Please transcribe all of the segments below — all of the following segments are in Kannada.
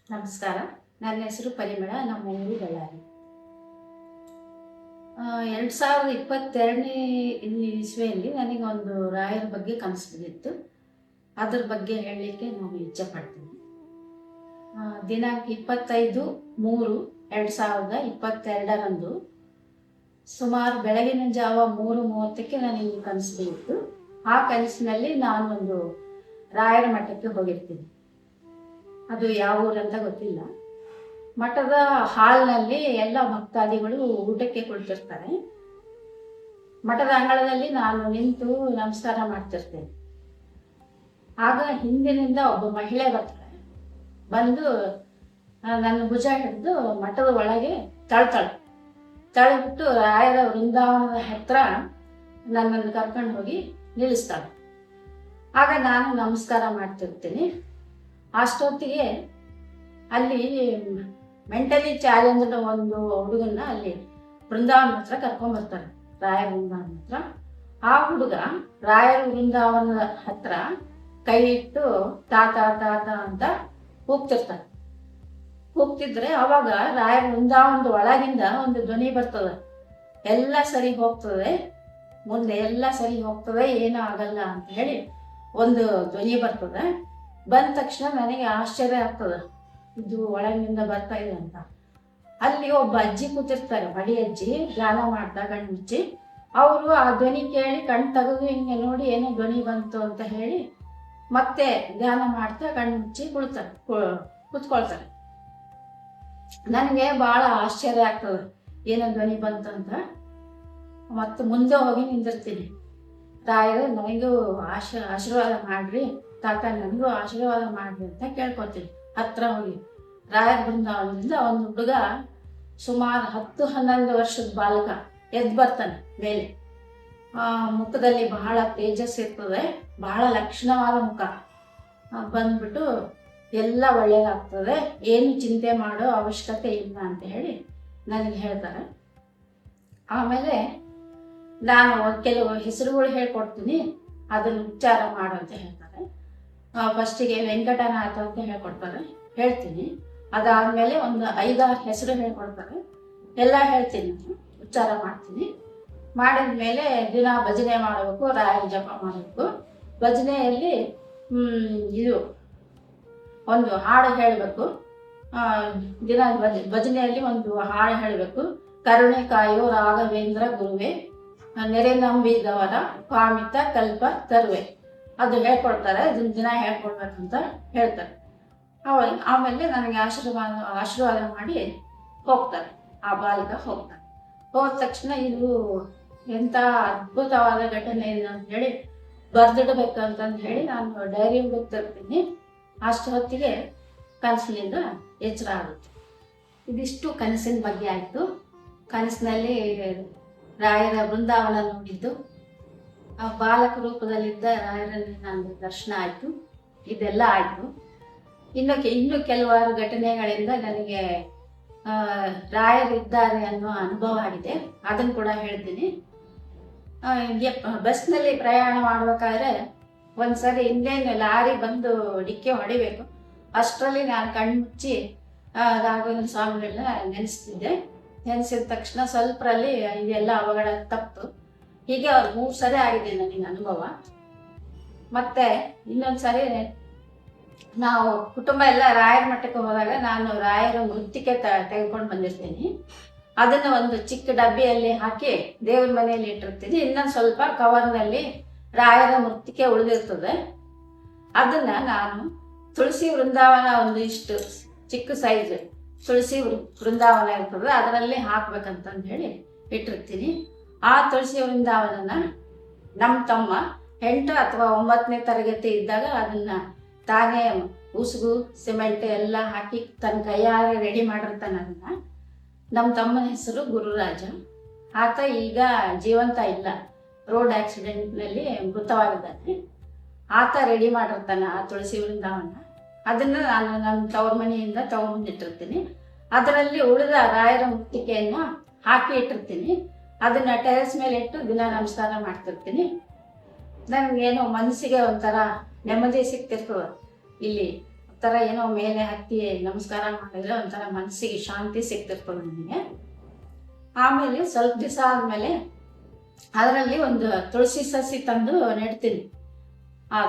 ನಮಸ್ಕಾರ. ನನ್ನ ಹೆಸರು ಪರಿಮಳ. ನಮ್ಮ ಊರು ಬಳ್ಳಾರಿ. 2022ನೇ ಇಸ್ವಿಯಲ್ಲಿ ನನಗೊಂದು ರಾಯರ ಬಗ್ಗೆ ಕನಸು ಬಿದ್ದಿತ್ತು. ಅದ್ರ ಬಗ್ಗೆ ಹೇಳಲಿಕ್ಕೆ ನಾನು ಇಚ್ಛೆ ಪಡ್ತೀನಿ. ದಿನಾಂಕ 25/3/2022ರಂದು ಸುಮಾರು ಬೆಳಗಿನ ಜಾವ 3:30ಕ್ಕೆ ನನಗೆ ಕನಸು ಬಿದ್ದಿತ್ತು. ಆ ಕನಸಿನಲ್ಲಿ ನಾನೊಂದು ರಾಯರ ಮಠಕ್ಕೆ ಹೋಗಿರ್ತೀನಿ. ಅದು ಯಾವ ಊರಂತ ಗೊತ್ತಿಲ್ಲ. ಮಠದ ಹಾಲ್ನಲ್ಲಿ ಎಲ್ಲ ಭಕ್ತಾದಿಗಳು ಊಟಕ್ಕೆ ಕುಳಿತಿರ್ತಾರೆ. ಮಠದ ಅಂಗಳದಲ್ಲಿ ನಾನು ನಿಂತು ನಮಸ್ಕಾರ ಮಾಡ್ತಿರ್ತೇನೆ. ಆಗ ಹಿಂದಿನಿಂದ ಒಬ್ಬ ಮಹಿಳೆ ಬರ್ತಾಳೆ. ಬಂದು ನನ್ನ ಭುಜ ಹಿಡಿದು ಮಠದ ಒಳಗೆ ತಳ್ಳಿಬಿಟ್ಟು ರಾಯರ ವೃಂದಾವನದ ಹತ್ರ ನನ್ನನ್ನು ಕರ್ಕೊಂಡು ಹೋಗಿ ನಿಲ್ಲಿಸ್ತಾಳೆ. ಆಗ ನಾನು ನಮಸ್ಕಾರ ಮಾಡ್ತಿರ್ತೀನಿ. ಅಷ್ಟೊತ್ತಿಗೆ ಅಲ್ಲಿ ಮೆಂಟಲಿ ಚಾಲೆಂಜ್ಡ್ ಒಂದು ಹುಡುಗನ್ನ ಅಲ್ಲಿ ವೃಂದಾವನ ಹತ್ರ ಕರ್ಕೊಂಡ್ಬರ್ತಾರೆ, ರಾಯರ ವೃಂದಾವನ ಹತ್ರ. ಆ ಹುಡುಗ ರಾಯರ ವೃಂದಾವನದ ಹತ್ರ ಕೈ ಇಟ್ಟು ತಾತ ತಾತ ಅಂತ ಕೂಗ್ತಿದ್ರೆ ಅವಾಗ ರಾಯರ ವೃಂದಾವನದ ಒಳಗಿಂದ ಒಂದು ಧ್ವನಿ ಬರ್ತದೆ, ಎಲ್ಲ ಸರಿ ಹೋಗ್ತದೆ, ಮುಂದೆ ಎಲ್ಲ ಸರಿ ಹೋಗ್ತದೆ, ಏನೂ ಆಗಲ್ಲ ಅಂತ ಹೇಳಿ ಒಂದು ಧ್ವನಿ ಬರ್ತದೆ. ಬಂದ ತಕ್ಷಣ ನನಗೆ ಆಶ್ಚರ್ಯ ಆಗ್ತದೆ, ಇದು ಒಳಗಿನಿಂದ ಬರ್ತಾ ಇದೆ ಅಂತ. ಅಲ್ಲಿ ಒಬ್ಬ ಅಜ್ಜಿ ಕೂತಿರ್ತಾರೆ, ಬಡಿ ಅಜ್ಜಿ, ಧ್ಯಾನ ಮಾಡ್ತಾ ಕಣ್ಣು ಮುಚ್ಚಿ. ಅವರು ಆ ಧ್ವನಿ ಕೇಳಿ ಕಣ್ಣು ತೆಗೆದು ಹಿಂಗೆ ನೋಡಿ ಏನೋ ಧ್ವನಿ ಬಂತು ಅಂತ ಹೇಳಿ ಮತ್ತೆ ಧ್ಯಾನ ಮಾಡ್ತಾ ಕಣ್ಣು ಮುಚ್ಚಿ ಕೂತ್ಕೊಳ್ತಾರೆ. ನನಗೆ ಭಾಳ ಆಶ್ಚರ್ಯ ಆಗ್ತದೆ, ಏನೋ ಧ್ವನಿ ಬಂತಂತ. ಮತ್ತು ಮುಂದೆ ಹೋಗಿ ನಿಂದಿರ್ತೀನಿ. ರಾಯರು ನನಗೂ ಆಶೀರ್ವಾದ ಮಾಡ್ರಿ ತಾತ, ನನಗೂ ಆಶೀರ್ವಾದ ಮಾಡ್ರಿ ಅಂತ ಕೇಳ್ಕೊತೀನಿ. ಹತ್ರ ಹೋಗಿ ರಾಯರ ಬೃಂದಾವನದಿಂದ ಒಂದು ಹುಡುಗ ಸುಮಾರು 10-11 ವರ್ಷದ ಬಾಲಕ ಎದ್ದು ಬರ್ತಾನೆ ಮೇಲೆ. ಮುಖದಲ್ಲಿ ಬಹಳ ತೇಜಸ್ ಇರ್ತದೆ, ಬಹಳ ಲಕ್ಷಣವಾದ ಮುಖ. ಬಂದ್ಬಿಟ್ಟು ಎಲ್ಲ ಒಳ್ಳೆಯದಾಗ್ತದೆ, ಏನು ಚಿಂತೆ ಮಾಡೋ ಅವಶ್ಯಕತೆ ಇಲ್ಲ ಅಂತ ಹೇಳಿ ನನಗೆ ಹೇಳ್ತಾರೆ. ಆಮೇಲೆ ನಾನು ಕೆಲವು ಹೆಸರುಗಳು ಹೇಳ್ಕೊಡ್ತೀನಿ, ಅದನ್ನು ಉಚ್ಚಾರ ಮಾಡು ಅಂತ ಹೇಳ್ತಾರೆ. ಫಸ್ಟಿಗೆ ವೆಂಕಟನಾಥ ಅಂತ ಹೇಳ್ತೀನಿ. ಅದಾದಮೇಲೆ ಒಂದು 5-6 ಹೆಸರು ಹೇಳ್ಕೊಡ್ತಾರೆ. ಎಲ್ಲ ಹೇಳ್ತೀನಿ, ಉಚ್ಚಾರ ಮಾಡ್ತೀನಿ. ಮಾಡಿದ ಮೇಲೆ ದಿನ ಭಜನೆ ಮಾಡಬೇಕು, ರಾಯರ ಜಪ ಮಾಡಬೇಕು. ಭಜನೆಯಲ್ಲಿ ಇದು ಒಂದು ಹಾಡು ಹೇಳಬೇಕು. ದಿನ ಭಜನೆಯಲ್ಲಿ ಒಂದು ಹಾಡು ಹೇಳಬೇಕು. ಕರುಣೆ ಕಾಯೋ ರಾಘವೇಂದ್ರ ಗುರುವೆ, ನೆರೆ ನಂಬಿದವರ ಕಾಮಿತ ಕಲ್ಪ ತರುವೆ. ಅದು ಹೇಳ್ಕೊಡ್ತಾರೆ, ಇದನ್ನ ದಿನ ಹೇಳ್ಕೊಡ್ಬೇಕಂತ ಹೇಳ್ತಾರೆ. ಆಮೇಲೆ ನನಗೆ ಆಶೀರ್ವಾದ ಮಾಡಿ ಹೋಗ್ತಾರೆ. ಆ ಬಾಲಕ ಹೋಗ್ತಾರೆ. ಹೋದ ತಕ್ಷಣ ಇದು ಎಂಥ ಅದ್ಭುತವಾದ ಘಟನೆ ಇದೆ ಅಂತ ಹೇಳಿ ಬರೆದಿಡ್ಬೇಕಂತಂದು ಹೇಳಿ ನಾನು ಡೈರಿ ಹುಡುಕ್ತಿರ್ತೀನಿ. ಅಷ್ಟು ಹೊತ್ತಿಗೆ ಕನಸಿನಿಂದ ಎಚ್ಚರ ಆಗುತ್ತೆ. ಇದಿಷ್ಟು ಕನಸಿನ ಬಗ್ಗೆ ಆಯಿತು. ಕನಸಿನಲ್ಲಿ ರಾಯರ ಬೃಂದಾವನ ನೋಡಿದ್ದು, ಆ ಬಾಲಕ ರೂಪದಲ್ಲಿದ್ದ ರಾಯರಲ್ಲಿ ನನಗೆ ದರ್ಶನ ಆಯಿತು. ಇದೆಲ್ಲ ಆಯಿತು. ಇನ್ನು ಕೆಲವಾರು ಘಟನೆಗಳಿಂದ ನನಗೆ ರಾಯರಿದ್ದಾರೆ ಅನ್ನೋ ಅನುಭವ ಆಗಿದೆ. ಅದನ್ನು ಕೂಡ ಹೇಳ್ತೀನಿ. ಬಸ್ನಲ್ಲಿ ಪ್ರಯಾಣ ಮಾಡ್ಬೇಕಾದ್ರೆ ಒಂದ್ಸರಿ ಇನ್ನೇನು ಲಾರಿ ಬಂದು ಡಿಕ್ಕೆ ಹೊಡಿಬೇಕು. ಅಷ್ಟರಲ್ಲಿ ನಾನು ಕಣ್ಮುಚ್ಚಿ ರಾಘವೇಂದ್ರ ಸ್ವಾಮಿಗಳನ್ನ ನೆನೆಸ್ತಿದ್ದೆ. ನೆನೆಸಿದ ತಕ್ಷಣ ಸ್ವಲ್ಪರಲ್ಲಿ ಇದೆಲ್ಲ ಅವಘಡ ತಪ್ಪು. ಹೀಗೆ 3 ಸರಿ ಆಗಿದೆ ನನಗೆ ಅನುಭವ. ಮತ್ತೆ ಇನ್ನೊಂದು ಸರಿ ನಾವು ಕುಟುಂಬ ಎಲ್ಲ ರಾಯರ ಮಠಕ್ಕೆ ಹೋದಾಗ ನಾನು ರಾಯರ ಮೃತ್ತಿಕೆ ತೆಗೆದುಕೊಂಡು ಬಂದಿರ್ತೀನಿ. ಅದನ್ನು ಒಂದು ಚಿಕ್ಕ ಡಬ್ಬಿಯಲ್ಲಿ ಹಾಕಿ ದೇವ್ರ ಮನೆಯಲ್ಲಿ ಇಟ್ಟಿರ್ತೀನಿ. ಇನ್ನೊಂದು ಸ್ವಲ್ಪ ಕವರ್ನಲ್ಲಿ ರಾಯರ ಮೃತ್ತಿಕೆ ಉಳಿದಿರ್ತದೆ. ಅದನ್ನ ನಾನು ತುಳಸಿ ವೃಂದಾವನ ಒಂದು ಇಷ್ಟು ಚಿಕ್ಕ ಸೈಜ್ ತುಳಸಿ ವೃಂದಾವನ ಇರ್ತದೆ, ಅದರಲ್ಲಿ ಹಾಕ್ಬೇಕಂತಂದು ಹೇಳಿ ಇಟ್ಟಿರ್ತೀನಿ. ಆ ತುಳಸಿ ವೃಂದಾವನನ ನಮ್ಮ ತಮ್ಮ 8 ಅಥವಾ 9ನೇ ತರಗತಿ ಇದ್ದಾಗ ಅದನ್ನ ತಾನೇ ಉಸುಗು ಸಿಮೆಂಟ್ ಎಲ್ಲ ಹಾಕಿ ತನ್ನ ಕೈಯಾರೆ ರೆಡಿ ಮಾಡಿರ್ತಾನೆ. ಅದನ್ನ ನಮ್ಮ ತಮ್ಮನ ಹೆಸರು ಗುರುರಾಜ. ಆತ ಈಗ ಜೀವಂತ ಇಲ್ಲ, ರೋಡ್ ಆಕ್ಸಿಡೆಂಟ್ನಲ್ಲಿ ಮೃತವಾಗಿದ್ದಾನೆ. ಆತ ರೆಡಿ ಮಾಡಿರ್ತಾನೆ ಆ ತುಳಸಿ ವೃಂದಾವನ. ಅದನ್ನು ನಾನು ನನ್ನ ತವ್ರ ಮನೆಯಿಂದ ತಗೊಂಬಂದಿಟ್ಟಿರ್ತೀನಿ. ಅದರಲ್ಲಿ ಉಳಿದ ರಾಯರ ಮೃತ್ತಿಕೆಯನ್ನು ಹಾಕಿ ಇಟ್ಟಿರ್ತೀನಿ. ಅದನ್ನು ಟೆರೆಸ್ ಮೇಲೆ ಇಟ್ಟು ದಿನ ನಮಸ್ಕಾರ ಮಾಡ್ತಿರ್ತೀನಿ. ನನಗೇನೋ ಮನಸ್ಸಿಗೆ ಒಂಥರ ನೆಮ್ಮದಿ ಸಿಗ್ತಿರ್ತದೆ. ಇಲ್ಲಿ ಥರ ಏನೋ ಮೇಲೆ ಹತ್ತಿ ನಮಸ್ಕಾರ ಮಾಡಿದ್ರೆ ಒಂಥರ ಮನಸ್ಸಿಗೆ ಶಾಂತಿ ಸಿಗ್ತಿರ್ತದೆ ನನಗೆ. ಆಮೇಲೆ ಸ್ವಲ್ಪ ದಿವಸ ಆದಮೇಲೆ ಅದರಲ್ಲಿ ಒಂದು ತುಳಸಿ ಸಸಿ ತಂದು ನೆಡ್ತೀನಿ. ಆ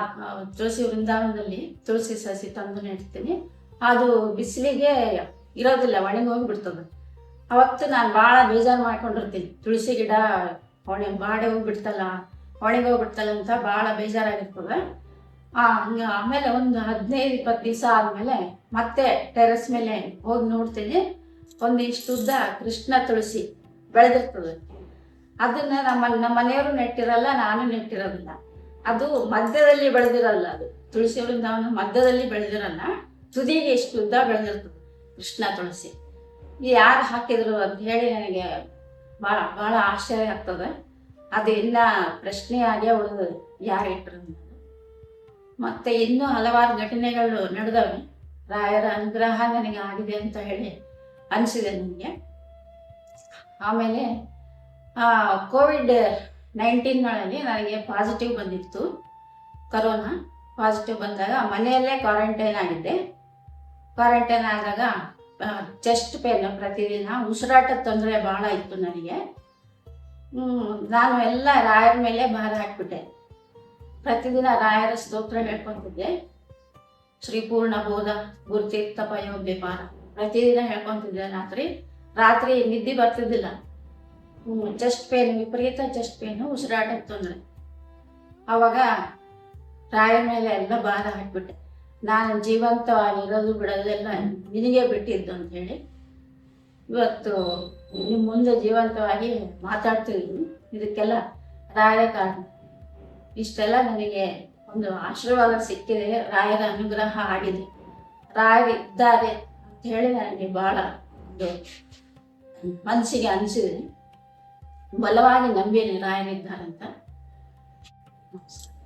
ತುಳಸಿ ವೃಂದಾವನದಲ್ಲಿ ತುಳಸಿ ಸಸಿ ತಂದು ನೆಡ್ತೀನಿ. ಅದು ಬಿಸಿಲಿಗೆ ಇರೋದಿಲ್ಲ, ಒಣಗೋಗ್ಬಿಡ್ತದೆ. ಅವತ್ತು ನಾನು ಭಾಳ ಬೇಜಾರು ಮಾಡ್ಕೊಂಡಿರ್ತೀನಿ, ತುಳಸಿ ಗಿಡ ಬಾಡಿ ಹೋಗ್ಬಿಡ್ತಲ್ಲ, ಒಣಗೋಗ್ಬಿಡ್ತಲ್ಲ ಅಂತ ಭಾಳ ಬೇಜಾರಾಗಿರ್ತದೆ. ಆಮೇಲೆ ಒಂದು 15-20 ದಿವಸ ಆದಮೇಲೆ ಮತ್ತೆ ಟೆರೆಸ್ ಮೇಲೆ ಹೋಗಿ ನೋಡ್ತೀನಿ, ಒಂದಿಷ್ಟು ಉದ್ದ ಕೃಷ್ಣ ತುಳಸಿ ಬೆಳೆದಿರ್ತದೆ. ಅದನ್ನ ನಮ್ಮ ಮನೆಯವರು ನೆಟ್ಟಿರಲ್ಲ, ನಾನು ನೆಟ್ಟಿರೋದಿಲ್ಲ. ಅದು ಮಧ್ಯದಲ್ಲಿ ಬೆಳೆದಿರಲ್ಲ, ಅದು ತುಳಸಿ ವೃಂದಾವನ ಮಧ್ಯದಲ್ಲಿ ಬೆಳೆದಿರಲ್ಲ, ತುದಿಗೆ ಇಷ್ಟು ಉದ್ದ ಬೆಳೆದಿರ್ತದೆ ಕೃಷ್ಣ ತುಳಸಿ. ಯಾರು ಹಾಕಿದ್ರು ಅಂತ ಹೇಳಿ ನನಗೆ ಭಾಳ ಭಾಳ ಆಶ್ಚರ್ಯ ಆಗ್ತದೆ. ಅದು ಇನ್ನ ಪ್ರಶ್ನೆಯಾಗೇ ಉಳಿದು ಯಾರು ಇಟ್ಟರು. ಮತ್ತೆ ಇನ್ನೂ ಹಲವಾರು ಘಟನೆಗಳು ನಡೆದವೆ. ರಾಯರ ಅನುಗ್ರಹ ನನಗೆ ಆಗಿದೆ ಅಂತ ಹೇಳಿ ಅನಿಸಿದೆ ನನಗೆ. ಆಮೇಲೆ ಕೋವಿಡ್-19 ನನಗೆ ಪಾಸಿಟಿವ್ ಬಂದಿತ್ತು. ಕರೋನಾ ಪಾಸಿಟಿವ್ ಬಂದಾಗ ಮನೆಯಲ್ಲೇ ಕ್ವಾರಂಟೈನ್ ಆಗಿದ್ದೆ. ಕ್ವಾರಂಟೈನ್ ಆದಾಗ ಚೆಸ್ಟ್ ಪೇನ್, ಪ್ರತಿದಿನ ಉಸಿರಾಟದ ತೊಂದರೆ ಭಾಳ ಇತ್ತು ನನಗೆ. ನಾನು ಎಲ್ಲ ರಾಯರ ಮೇಲೆ ಭಾರ ಹಾಕ್ಬಿಟ್ಟೆ. ಪ್ರತಿದಿನ ರಾಯರ ಸ್ತೋತ್ರ ಹೇಳ್ಕೊತಿದ್ದೆ. ಶ್ರೀ ಪೂರ್ಣ ಬೋಧ ಗುರುತೀರ್ಥ ಪಯೋಗ್ಯ ಪಾರ ಪ್ರತಿದಿನ ಹೇಳ್ಕೊತಿದ್ದೆ. ರಾತ್ರಿ ನಿದ್ದೆ ಬರ್ತಿದ್ದಿಲ್ಲ. ಚೆಸ್ಟ್ ಪೇನ್, ವಿಪರೀತ ಚೆಸ್ಟ್ ಪೇನು, ಉಸಿರಾಟದ ತೊಂದರೆ. ಆವಾಗ ರಾಯರ ಮೇಲೆ ಎಲ್ಲ ಭಾರ ಹಾಕ್ಬಿಟ್ಟೆ. ನಾನು ಜೀವಂತವಾಗಿರೋದು ಬಿಡೋದೆಲ್ಲ ನಿನಗೆ ಬಿಟ್ಟಿದ್ದು ಅಂತ ಹೇಳಿ ಇವತ್ತು ನಿಮ್ಮ ಮುಂದೆ ಜೀವಂತವಾಗಿ ಮಾತಾಡ್ತಿದ್ದೀನಿ. ಇದಕ್ಕೆಲ್ಲ ರಾಯರ ಕಾರಣ. ಇಷ್ಟೆಲ್ಲ ನನಗೆ ಒಂದು ಆಶೀರ್ವಾದ ಸಿಕ್ಕಿದೆ, ರಾಯರ ಅನುಗ್ರಹ ಆಗಿದೆ, ರಾಯರು ಇದ್ದಾರೆ ಅಂತ ಹೇಳಿ ನನಗೆ ಭಾಳ ಒಂದು ಮನಸ್ಸಿಗೆ ಅನಿಸಿದೆ. ಬಲವಾಗಿ ನಂಬಿನಿ ರಾಯರಿದ್ದಾರಂತ. ನಮಸ್ಕಾರ.